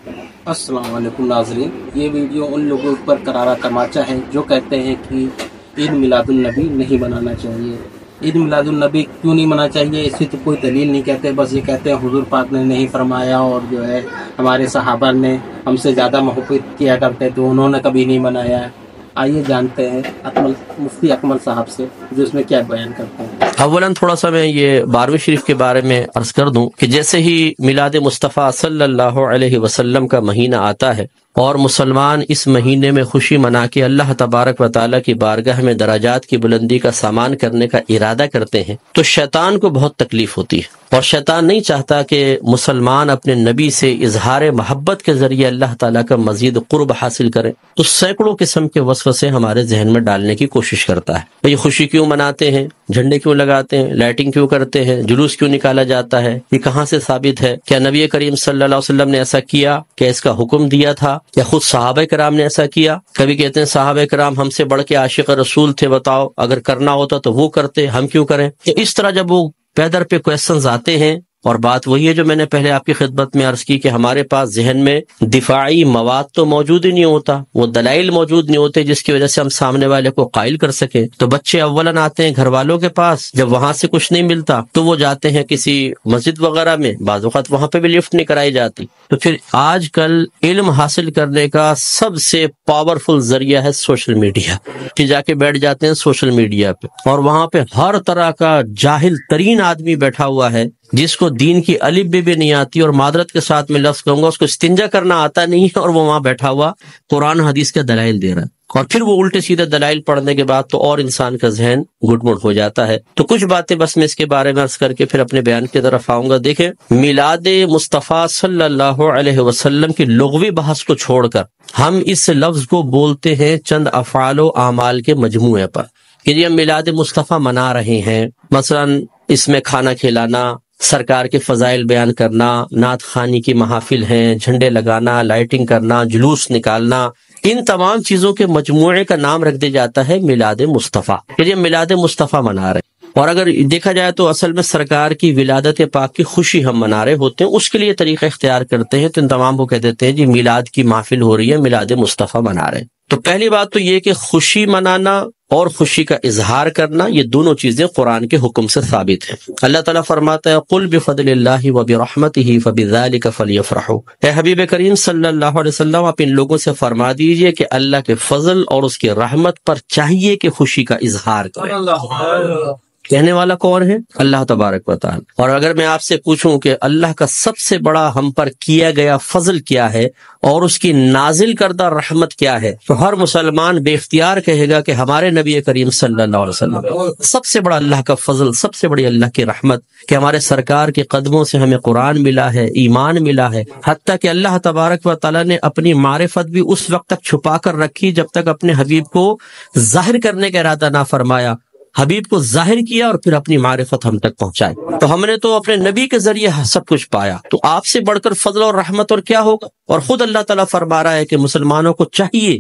السلام علیکم ناظرین، یہ ویڈیو ان لوگوں پر کرارا تماچا ہے جو کہتے ہیں کہ عید میلاد النبی نہیں منانا چاہیے۔ عید میلاد النبی کیوں نہیں منانا چاہیے؟ اس کی تو کوئی دلیل نہیں کہتے، بس یہ کہتے ہیں حضور پاک نے نہیں فرمایا، اور جو ہے ہمارے صحابہ نے ہم سے زیادہ محبت کیا کرتے تو انہوں نے کبھی نہیں منایا ہے۔ آئیے جانتے ہیں مفتی اکمل صاحب سے جو اس میں کیا بیان کرتے ہیں۔ اولاً تھوڑا سا میں یہ 12ویں شریف کے بارے میں عرض کر دوں کہ جیسے ہی میلاد مصطفیٰ صلی اللہ علیہ وسلم کا مہینہ آتا ہے اور مسلمان اس مہینے میں خوشی منا کے اللہ تبارک و تعالیٰ کی بارگاہ میں درجات کی بلندی کا سامان کرنے کا ارادہ کرتے ہیں تو شیطان کو بہت تکلیف ہوتی ہے، اور شیطان نہیں چاہتا کہ مسلمان اپنے نبی سے اظہار محبت کے ذریعے اللہ تعالیٰ کا مزید قرب حاصل کریں، تو سینکڑوں قسم کے وسوسے ہمارے ذہن میں ڈالنے کی کوشش کرتا ہے۔ یہ خوشی کیوں مناتے ہیں، جھنڈے کیوں لگاتے ہیں، لائٹنگ کیوں کرتے ہیں، جلوس کیوں نکالا جاتا ہے، یہ کہاں سے ثابت ہے؟ کیا نبی کریم صلی اللہ علیہ وسلم نے ایسا کیا؟ کیا اس کا حکم دیا تھا؟ یا خود صحابہ کرام نے ایسا کیا؟ کبھی کہتے ہیں صحابہ کرام ہم سے بڑھ کے عاشق رسول تھے، بتاؤ اگر کرنا ہوتا تو وہ کرتے، ہم کیوں کریں؟ اس طرح جب وہ پیدر پہ کویسچنز آتے ہیں، اور بات وہی ہے جو میں نے پہلے آپ کی خدمت میں عرض کی کہ ہمارے پاس ذہن میں دفاعی مواد تو موجود ہی نہیں ہوتا، وہ دلائل موجود نہیں ہوتے جس کی وجہ سے ہم سامنے والے کو قائل کر سکیں۔ تو بچے اولاً آتے ہیں گھر والوں کے پاس، جب وہاں سے کچھ نہیں ملتا تو وہ جاتے ہیں کسی مسجد وغیرہ میں، بعض اوقات وہاں پہ بھی لفٹ نہیں کرائی جاتی۔ تو پھر آج کل علم حاصل کرنے کا سب سے پاورفل ذریعہ ہے سوشل میڈیا، کہ جا کے بیٹھ جاتے ہیں سوشل میڈیا پہ، اور وہاں پہ ہر طرح کا جاہل ترین آدمی بیٹھا ہوا ہے جس کو دین کی الف بھی نہیں آتی، اور معذرت کے ساتھ میں لفظ کہوں گا اس کو استنجا کرنا آتا نہیں ہے، اور وہ وہاں بیٹھا ہوا قرآن حدیث کے دلائل دے رہا ہے، اور پھر وہ الٹے سیدھے دلائل پڑھنے کے بعد تو اور انسان کا ذہن گٹ مٹ ہو جاتا ہے۔ تو کچھ باتیں بس میں اس کے بارے میں عرض کر کے پھر اپنے بیان کی طرف آؤں گا۔ دیکھیں، میلاد مصطفیٰ صلی اللہ علیہ وسلم کی لغوی بحث کو چھوڑ کر ہم اس لفظ کو بولتے ہیں چند افعال و اعمال کے مجموعے پر، کہ یہ ہم میلاد مصطفیٰ منا رہے ہیں، مثلا اس میں کھانا کھلانا، سرکار کے فضائل بیان کرنا، نعت خوانی کی محافل ہیں، جھنڈے لگانا، لائٹنگ کرنا، جلوس نکالنا، ان تمام چیزوں کے مجموعے کا نام رکھ دیا جاتا ہے میلاد مصطفیٰ، کہ یہ میلاد مصطفیٰ منا رہے ہیں۔ اور اگر دیکھا جائے تو اصل میں سرکار کی ولادت پاک کی خوشی ہم منا رہے ہوتے ہیں، اس کے لیے طریقہ اختیار کرتے ہیں، تو ان تمام کو کہہ دیتے ہیں جی میلاد کی محفل ہو رہی ہے، میلاد مصطفیٰ منا رہے ہیں۔ تو پہلی بات تو یہ کہ خوشی منانا اور خوشی کا اظہار کرنا، یہ دونوں چیزیں قرآن کے حکم سے ثابت ہیں۔ اللہ تعالیٰ فرماتا ہے قُلْ بِفَضْلِ اللَّهِ وَبِرَحْمَتِهِ فَبِذَلِكَ فَلْيَفْرَحُوا، اے حبیب کریم صلی اللہ علیہ وسلم آپ ان لوگوں سے فرما دیجئے کہ اللہ کے فضل اور اس کی رحمت پر چاہیے کہ خوشی کا اظہار کریں۔ کہنے والا کون ہے؟ اللہ تبارک و تعالی۔ اور اگر میں آپ سے پوچھوں کہ اللہ کا سب سے بڑا ہم پر کیا گیا فضل کیا ہے اور اس کی نازل کردہ رحمت کیا ہے، تو ہر مسلمان بے اختیار کہے گا کہ ہمارے نبی کریم صلی اللہ علیہ وسلم سب سے بڑا اللہ کا فضل، سب سے بڑی اللہ کی رحمت، کہ ہمارے سرکار کے قدموں سے ہمیں قرآن ملا ہے، ایمان ملا ہے، حتیٰ کہ اللہ تبارک و تعالی نے اپنی معرفت بھی اس وقت تک چھپا کر رکھی جب تک اپنے حبیب کو ظاہر کرنے کا ارادہ نہ فرمایا۔ حبیب کو ظاہر کیا اور پھر اپنی معرفت ہم تک پہنچائی، تو ہم نے تو اپنے نبی کے ذریعے سب کچھ پایا، تو آپ سے بڑھ کر فضل اور رحمت اور کیا ہوگا؟ اور خود اللہ تعالیٰ فرما رہا ہے کہ مسلمانوں کو چاہیے،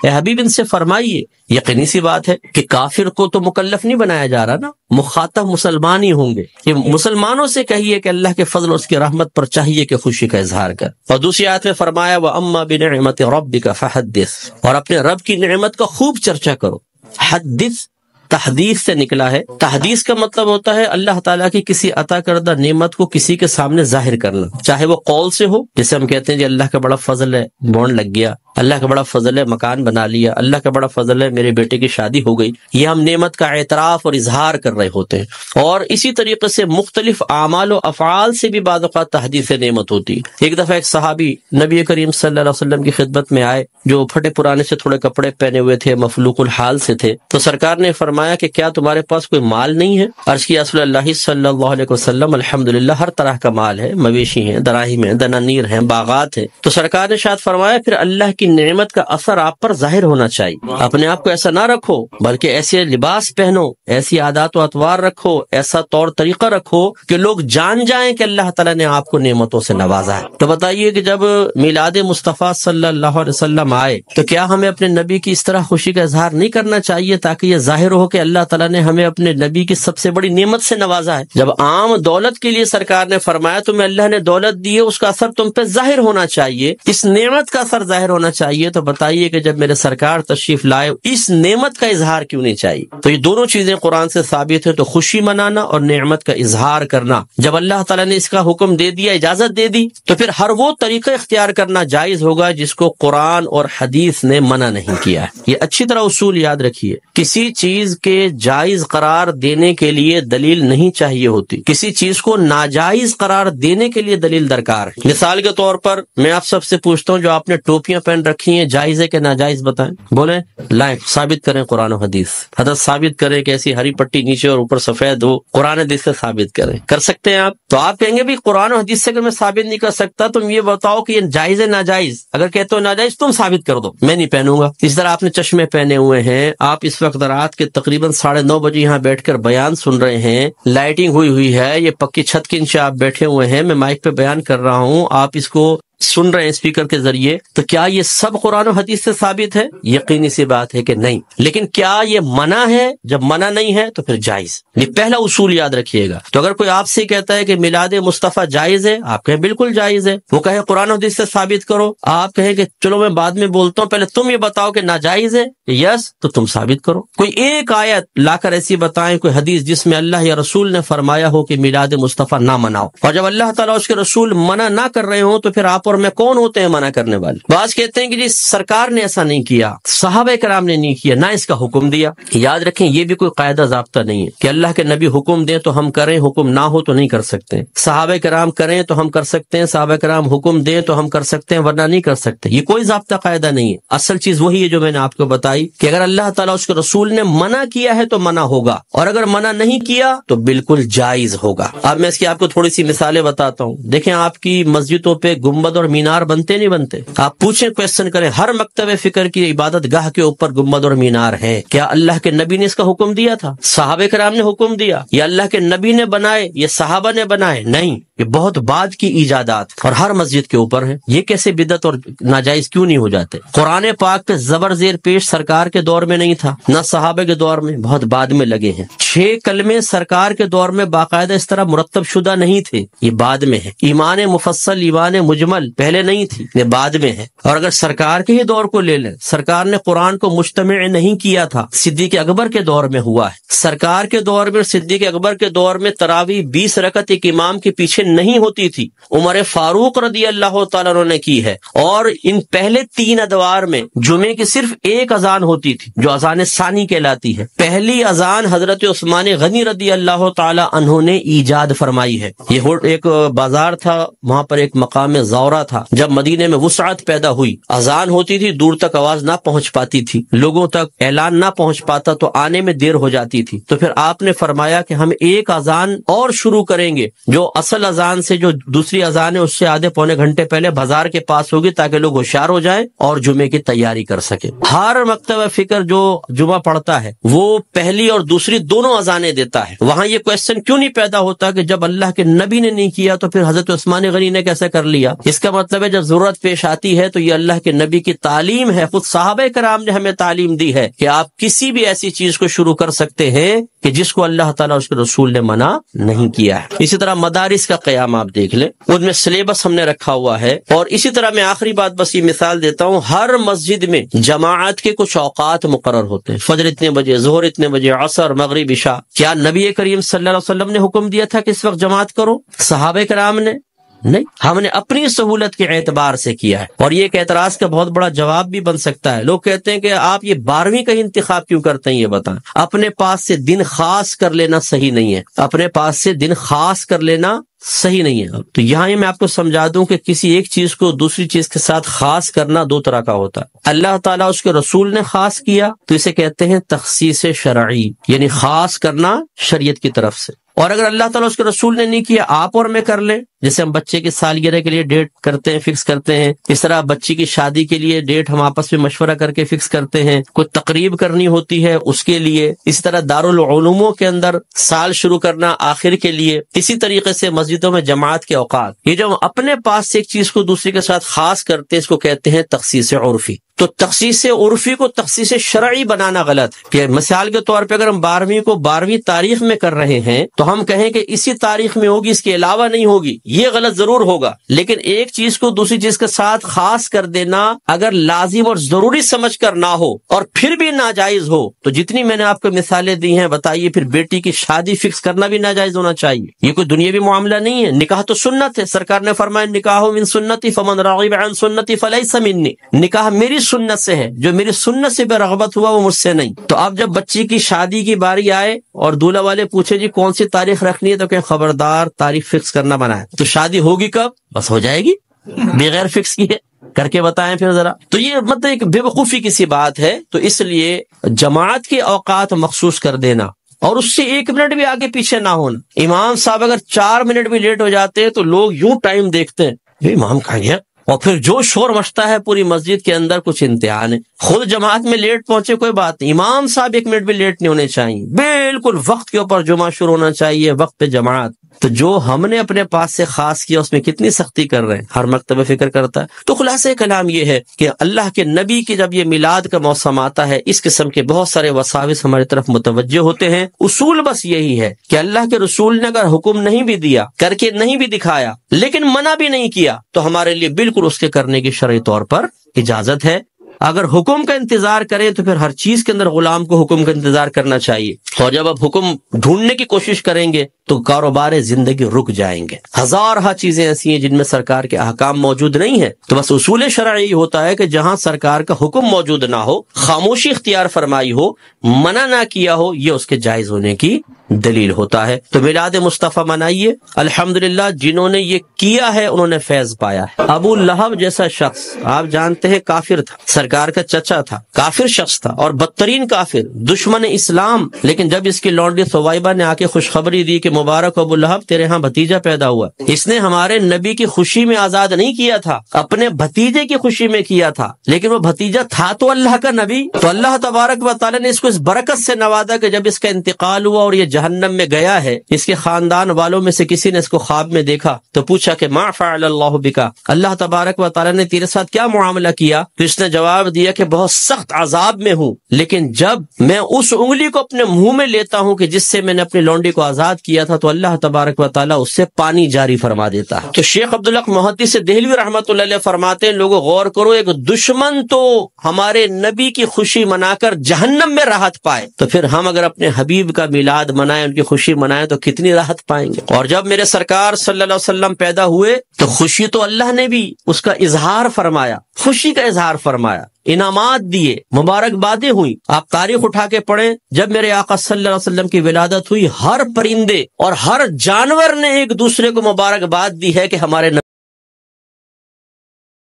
اے حبیب ان سے فرمائیے، یقینی سی بات ہے کہ کافر کو تو مکلف نہیں بنایا جا رہا نا، مخاطب مسلمان ہی ہوں گے، کہ مسلمانوں سے کہیے کہ اللہ کے فضل اور اس کی رحمت پر چاہیے کہ خوشی کا اظہار کر۔ اور دوسری آیت میں فرمایا وَأَمَّا بِنِعْمَةِ رَبِّكَ فَحَدِّثْ، اور اپنے رب کی نعمت کا خوب چرچا کرو۔ حدث تحدیث سے نکلا ہے، تحدیث کا مطلب ہوتا ہے اللہ تعالیٰ کی کسی عطا کردہ نعمت کو کسی کے سامنے ظاہر کرنا، چاہے وہ قول سے ہو، جیسے ہم کہتے ہیں جی اللہ کا بڑا فضل ہے بونڈ لگ گیا، اللہ کا بڑا فضل ہے مکان بنا لیا، اللہ کا بڑا فضل ہے میرے بیٹے کی شادی ہو گئی، یہ ہم نعمت کا اعتراف اور اظہار کر رہے ہوتے ہیں۔ اور اسی طریقے سے مختلف اعمال و افعال سے بھی بعض اوقات تحدیث نعمت ہوتی ہے۔ ایک دفعہ ایک صحابی نبی کریم صلی اللہ علیہ وسلم کی خدمت میں آئے، جو پھٹے پرانے سے تھوڑے کپڑے پہنے ہوئے تھے، مفلوق الحال سے تھے، تو سرکار نے فرمایا کہ کیا تمہارے پاس کوئی مال نہیں ہے؟ عرض کیا رسول اللہ صلی اللہ علیہ وسلم الحمدللہ ہر طرح کا مال ہے، مویشی ہیں، دراہیم ہیں، دنانیر ہیں، باغات ہیں۔ تو سرکار نے شاید فرمایا پھر اللہ کی نعمت کا اثر آپ پر ظاہر ہونا چاہیے. اپنے آپ کو ایسا نہ رکھو بلکہ ایسے لباس پہنو، ایسی عادات و اطوار رکھو، ایسا طور طریقہ رکھو کہ لوگ جان جائیں کہ اللہ تعالیٰ نے آپ کو نعمتوں سے نوازا ہے. تو بتائیے کہ جب میلاد مصطفیٰ صلی اللہ علیہ وسلم آئے تو کیا ہمیں اپنے نبی کی اس طرح خوشی کا اظہار نہیں کرنا چاہیے تاکہ یہ ظاہر ہو کہ اللہ تعالیٰ نے ہمیں اپنے نبی کی سب سے بڑی نعمت سے نوازا ہے. جب عام دولت کے لیے سرکار نے فرمایا تمہیں اللہ نے دولت دی ہے، اس کا اثر تم پہ ظاہر ہونا چاہیے، اس نعمت کا اثر ظاہر ہونا چاہیے. تو بتائیے کہ جب میرے سرکار تشریف لائے اس نعمت کا اظہار کیوں نہیں چاہیے؟ تو یہ دونوں چیزیں قرآن سے ثابت ہے. تو خوشی منانا اور نعمت کا اظہار کرنا، جب اللہ تعالیٰ نے اس کا حکم دے دیا، اجازت دے دی، تو پھر ہر وہ طریقہ اختیار کرنا جائز ہوگا جس کو قرآن اور حدیث نے منع نہیں کیا ہے. یہ اچھی طرح اصول یاد رکھیے، کسی چیز کے جائز قرار دینے کے لیے دلیل نہیں چاہیے ہوتی، کسی چیز کو ناجائز قرار دینے کے لیے دلیل درکار ہے. مثال کے طور پر میں آپ سب سے پوچھتا ہوں، جو آپ نے ٹوپیاں پہن رکھی ہیں جائز ہے کہ ناجائز؟ بتائیں، بولیں، لائیں، ثابت کریں قرآن و حدیث. حضرت ثابت کریں کہ ایسی ہری پٹی نیچے اور اوپر سفید ہو، قرآن حدیث سے ثابت کریں. کر سکتے ہیں آپ؟ تو آپ کہیں گے بھی قرآن و حدیث سے اگر میں ثابت نہیں کر سکتا تم یہ بتاؤ کہ یہ جائز ہے ناجائز. اگر کہتے ہو ناجائز تم ثابت کر دو، میں نہیں پہنوں گا. اس طرح آپ نے چشمے پہنے ہوئے ہیں، آپ اس وقت رات کے تقریباً 9:30 بجے یہاں بیٹھ کر بیان سن رہے ہیں، لائٹنگ ہوئی ہے، یہ پکی چھت کے نیچے آپ بیٹھے ہوئے ہیں، میں مائک پہ بیان کر رہا ہوں، آپ اس کو سن رہے ہیں اسپیکر کے ذریعے، تو کیا یہ سب قرآن و حدیث سے ثابت ہے؟ یقینی سی بات ہے کہ نہیں. لیکن کیا یہ منع ہے؟ جب منع نہیں ہے تو پھر جائز. یہ پہلا اصول یاد رکھیے گا. تو اگر کوئی آپ سے کہتا ہے کہ میلاد مصطفیٰ جائز ہے، آپ کہیں بالکل جائز ہے. وہ کہے قرآن و حدیث سے ثابت کرو، آپ کہیں کہ چلو میں بعد میں بولتا ہوں، پہلے تم یہ بتاؤ کہ ناجائز ہے یس، تو تم ثابت کرو. کوئی ایک آیت لا کر ایسی بتائیں، کوئی حدیث جس میں اللہ یا رسول نے فرمایا ہو کہ میلاد مصطفیٰ نہ مناؤ. اور جب اللہ تعالیٰ اس کے رسول منع نہ کر رہے ہوں تو پھر آپ اور میں کون ہوتے ہیں منع کرنے والے؟ بعض کہتے ہیں کہ جی سرکار نے ایسا نہیں کیا، صحابہ کرام نے نہیں کیا، نہ اس کا حکم دیا. یاد رکھیں یہ بھی کوئی قاعدہ ضابطہ نہیں ہے کہ اللہ کے نبی حکم دیں تو ہم کریں، حکم نہ ہو تو نہیں کر سکتے. صحابہ کرام کریں تو ہم کر سکتے ہیں، صحابہ کرام حکم دیں تو ہم کر سکتے ہیں، ورنہ نہیں کر سکتے. یہ کوئی ضابطہ قاعدہ نہیں ہے. اصل چیز وہی ہے جو میں نے آپ کو بتائی کہ اگر اللہ تعالیٰ اس کے رسول نے منع کیا ہے تو منع ہوگا، اور اگر منع نہیں کیا تو بالکل جائز ہوگا. اب میں اس کی آپ کو تھوڑی سی مثالیں بتاتا ہوں. دیکھیں آپ کی مسجدوں پہ گنبد اور مینار بنتے نہیں بنتے؟ آپ پوچھیں، کویسچن کریں، ہر مکتب فکر کی عبادت گاہ کے اوپر گنبد اور مینار ہے. کیا اللہ کے نبی نے اس کا حکم دیا تھا؟ صحابہ کرام نے حکم دیا؟ یا اللہ کے نبی نے بنائے، یہ صحابہ نے بنائے؟ نہیں، یہ بہت بعد کی ایجادات اور ہر مسجد کے اوپر ہیں. یہ کیسے بدعت اور ناجائز کیوں نہیں ہو جاتے؟ قرآن پاک پہ زبر زیر پیش سرکار کے دور میں نہیں تھا، نہ صحابہ کے دور میں، بہت بعد میں لگے ہیں. 6 کلمے سرکار کے دور میں باقاعدہ اس طرح مرتب شدہ نہیں تھے، یہ بعد میں ہے. ایمان مفصل، ایمان مجمل پہلے نہیں تھی، یہ بعد میں ہے. اور اگر سرکار کے ہی دور کو لے لیں، سرکار نے قرآن کو مجتمع نہیں کیا تھا، صدیق اکبر کے دور میں ہوا ہے. سرکار کے دور میں، صدیق اکبر کے دور میں تراویح 20 رکعت ایک امام کے پیچھے نہیں ہوتی تھی. عمر فاروق رضی اللہ تعالیٰ عنہ نے کی ہے. اور ان پہلے 3 ادوار میں جمعے کی صرف ایک اذان ہوتی تھی جو اذان ثانی کہلاتی ہے. پہلی اذان حضرت عثمان غنی رضی اللہ تعالیٰ عنہ نے ایجاد فرمائی ہے. یہ ایک بازار تھا، وہاں پر ایک مقام زورہ تھا. جب مدینے میں وسعت پیدا ہوئی، اذان ہوتی تھی، دور تک آواز نہ پہنچ پاتی تھی، لوگوں تک اعلان نہ پہنچ پاتا تو آنے میں دیر ہو جاتی تھی. تو پھر آپ نے فرمایا کہ ہم ایک اذان اور شروع کریں گے جو اصل اذان سے، جو دوسری اذان ہے اس سے آدھے پونے گھنٹے پہلے بازار کے پاس ہوگی تاکہ لوگ ہوشیار ہو جائیں اور جمعے کی تیاری کر سکیں. ہر مکتبہ فکر جو جمعہ پڑھتا ہے وہ پہلی اور دوسری دونوں اذانیں دیتا ہے. وہاں یہ کویسچن کیوں نہیں پیدا ہوتا کہ جب اللہ کے نبی نے نہیں کیا تو پھر حضرت عثمان غنی نے کیسے کر لیا؟ اس کا مطلب ہے جب ضرورت پیش آتی ہے تو یہ اللہ کے نبی کی تعلیم ہے. خود صحابہ کرام نے ہمیں تعلیم دی ہے کہ آپ کسی بھی ایسی چیز کو شروع کر سکتے ہیں کہ جس کو اللہ تعالیٰ اس کے رسول نے منع نہیں کیا ہے. اسی طرح مدارس کا قیام آپ دیکھ لیں، ان میں سلیبس ہم نے رکھا ہوا ہے. اور اسی طرح میں آخری بات بس یہ مثال دیتا ہوں، ہر مسجد میں جماعت کے کچھ اوقات مقرر ہوتے ہیں. فجر اتنے بجے، ظہر اتنے بجے، عصر، مغرب، عشاء. کیا نبی کریم صلی اللہ علیہ وسلم نے حکم دیا تھا کہ اس وقت جماعت کرو؟ صحابہ کرام نے نہیں، ہم نے اپنی سہولت کے اعتبار سے کیا ہے. اور یہ ایک اعتراض کا بہت بڑا جواب بھی بن سکتا ہے. لوگ کہتے ہیں کہ آپ یہ 12ویں کا انتخاب کیوں کرتے ہیں؟ یہ بتائیں. اپنے پاس سے دن خاص کر لینا صحیح نہیں ہے، اپنے پاس سے دن خاص کر لینا صحیح نہیں ہے. تو یہاں میں آپ کو سمجھا دوں کہ کسی ایک چیز کو دوسری چیز کے ساتھ خاص کرنا 2 طرح کا ہوتا ہے. اللہ تعالیٰ اس کے رسول نے خاص کیا تو اسے کہتے ہیں تخصیص شرعی، یعنی خاص کرنا شریعت کی طرف سے. اور اگر اللہ تعالیٰ اس کے رسول نے نہیں کیا، آپ اور میں کر لیں. جیسے ہم بچے کی سالگرہ کے لیے ڈیٹ کرتے ہیں، فکس کرتے ہیں، اس طرح بچی کی شادی کے لیے ڈیٹ ہم آپس میں مشورہ کر کے فکس کرتے ہیں. کوئی تقریب کرنی ہوتی ہے اس کے لیے، اسی طرح دارالعلوموں کے اندر سال شروع کرنا آخر کے لیے، اسی طریقے سے مسجدوں میں جماعت کے اوقات. یہ جو ہم اپنے پاس سے ایک چیز کو دوسری کے ساتھ خاص کرتے ہیں، اس کو کہتے ہیں تخصیص عرفی. تو تخصیص عرفی کو تخصیص شرعی بنانا غلط ہے. کہ مثال کے طور پہ اگر ہم 12ویں کو 12ویں تاریخ میں کر رہے ہیں تو ہم کہیں کہ اسی تاریخ میں ہوگی، اس کے علاوہ نہیں ہوگی، یہ غلط ضرور ہوگا. لیکن ایک چیز کو دوسری چیز کے ساتھ خاص کر دینا اگر لازم اور ضروری سمجھ کر نہ ہو اور پھر بھی ناجائز ہو، تو جتنی میں نے آپ کو مثالیں دی ہیں بتائیے، پھر بیٹی کی شادی فکس کرنا بھی ناجائز ہونا چاہیے. یہ کوئی دنیاوی معاملہ نہیں ہے. نکاح تو سنت ہے. سرکار نے فرمایا نکاح من سنتی فمن راغب عن سنتی فلیس منی. نکاح میری سنت سے ہے، جو میری سنت سے بے رغبت ہوا وہ مجھ سے نہیں. تو اب جب بچی کی شادی کی باری آئے اور دولہا والے پوچھے جی کون سی تاریخ رکھنی ہے، تو کہ خبردار تاریخ فکس کرنا منع ہے. تو شادی ہوگی کب؟ بس ہو جائے گی بغیر فکس کیے. کر کے بتائیں پھر ذرا. تو یہ مطلب ایک بے وقوفی کی سی بات ہے. تو اس لیے جماعت کے اوقات مخصوص کر دینا اور اس سے 1 منٹ بھی آگے پیچھے نہ ہونا. امام صاحب اگر 4 منٹ بھی لیٹ ہو جاتے ہیں تو لوگ یوں ٹائم دیکھتے ہیں، امام کہاں گیا، اور پھر جو شور مچتا ہے پوری مسجد کے اندر، کچھ امتحان ہے. خود جماعت میں لیٹ پہنچے کوئی بات نہیں، امام صاحب 1 منٹ بھی لیٹ نہیں ہونے چاہیے. بالکل وقت کے اوپر جمعہ شروع ہونا چاہیے، وقت پہ جماعت. تو جو ہم نے اپنے پاس سے خاص کیا اس میں کتنی سختی کر رہے ہیں، ہر مکتبہ فکر کرتا ہے. تو خلاصہ کلام یہ ہے کہ اللہ کے نبی کی جب یہ میلاد کا موسم آتا ہے، اس قسم کے بہت سارے وساوس ہماری طرف متوجہ ہوتے ہیں. اصول بس یہی ہے کہ اللہ کے رسول نے اگر حکم نہیں بھی دیا، کر کے نہیں بھی دکھایا، لیکن منع بھی نہیں کیا، تو ہمارے لیے بالکل اس کے کرنے کی شرعی طور پر اجازت ہے. اگر حکم کا انتظار کریں تو پھر ہر چیز کے اندر غلام کو حکم کا انتظار کرنا چاہیے. اور جب آپ حکم ڈھونڈنے کی کوشش کریں گے تو کاروبار زندگی رک جائیں گے. ہزارہ چیزیں ایسی ہیں جن میں سرکار کے احکام موجود نہیں ہیں. تو بس اصول شرعی ہوتا ہے کہ جہاں سرکار کا حکم موجود نہ ہو، خاموشی اختیار فرمائی ہو، منع نہ کیا ہو، یہ اس کے جائز ہونے کی دلیل ہوتا ہے. تو میلاد مصطفیٰ منائیے. الحمدللہ جنہوں نے یہ کیا ہے انہوں نے فیض پایا ہے. ابو لہب جیسا شخص آپ جانتے ہیں کافر تھا، سرکار کا چچا تھا، کافر شخص تھا اور بدترین کافر، دشمن اسلام. لیکن جب اس کی لونڈی ثویبہ نے آ کے خوشخبری دی کہ مبارک ابو لہب تیرے ہاں بھتیجا پیدا ہوا، اس نے ہمارے نبی کی خوشی میں آزاد نہیں کیا تھا، اپنے بھتیجے کی خوشی میں کیا تھا. لیکن وہ بھتیجا تھا تو اللہ کا نبی. تو اللہ تبارک و تعالیٰ نے اس کو اس برکت سے نوازا کہ جب اس کا انتقال ہوا اور یہ جہنم میں گیا ہے، اس کے خاندان والوں میں سے کسی نے اس کو خواب میں دیکھا تو پوچھا کہ ما فعل اللہ بکا، اللہ تبارک و تعالیٰ نے تیرے ساتھ کیا معاملہ کیا؟ تو اس نے جواب دیا کہ بہت سخت عذاب میں ہوں، لیکن جب میں اس انگلی کو اپنے منہ میں لیتا ہوں کہ جس سے میں نے اپنی لونڈی کو آزاد کیا تھا، تو اللہ تبارک و تعالیٰ اس سے پانی جاری فرما دیتا ہے. تو شیخ عبدالحق محدث دہلوی رحمۃ اللہ علیہ فرماتے ہیں لوگوں غور کرو، ایک دشمن تو ہمارے نبی کی خوشی منا کر جہنم میں راحت پائے، تو پھر ہم اگر اپنے حبیب کا میلاد منائیں، ان کی خوشی منائیں، تو کتنی راحت پائیں گے. اور جب میرے سرکار صلی اللہ علیہ وسلم پیدا ہوئے تو خوشی تو اللہ نے بھی اس کا اظہار فرمایا، خوشی کا اظہار فرمایا، انعامات دیے، مبارکبادیں ہوئی. آپ تاریخ اٹھا کے پڑھیں، جب میرے آقا صلی اللہ علیہ وسلم کی ولادت ہوئی، ہر پرندے اور ہر جانور نے ایک دوسرے کو مبارکباد دی ہے کہ ہمارے